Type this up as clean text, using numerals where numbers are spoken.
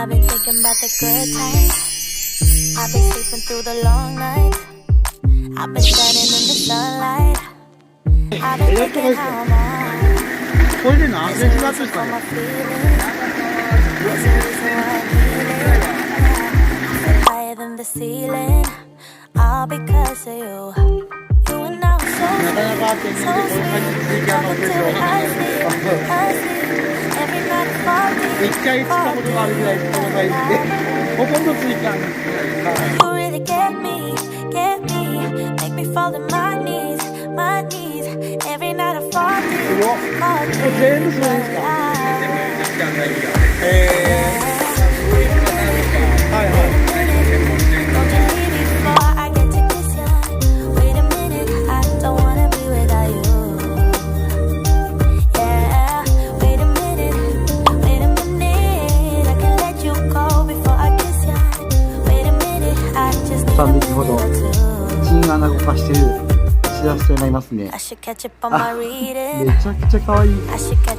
I've been thinking about the good times. I've been sleeping through the long night. I've been standing in the sunlight. I've been thinking how I'm on. これで何センチだったんですかね。 There's a reason why I'm healing. Higher than the ceiling. All because of you. You and I were so sweet, so sweet. Talking till I sleep, I sleep. Every night I fall deep. 一回使ったことがあるぐらいこのサイズで、ほとんどついたんです。You really get me, make me fall to my knees, my knees. Every night I fall deep, fall deep. 全部そうですか。はいはい。Don't you leave me before I get to kiss ya. Wait a minute, I don't wanna be without you. Yeah, wait a minute, I can let you go before I kiss ya. Wait a minute, I just need a3 minute 匹ほど or two. チンアナゴ化してるシラスウナギいますね。 I should catch up on my reading. めちゃくちゃ可愛い。 I should catch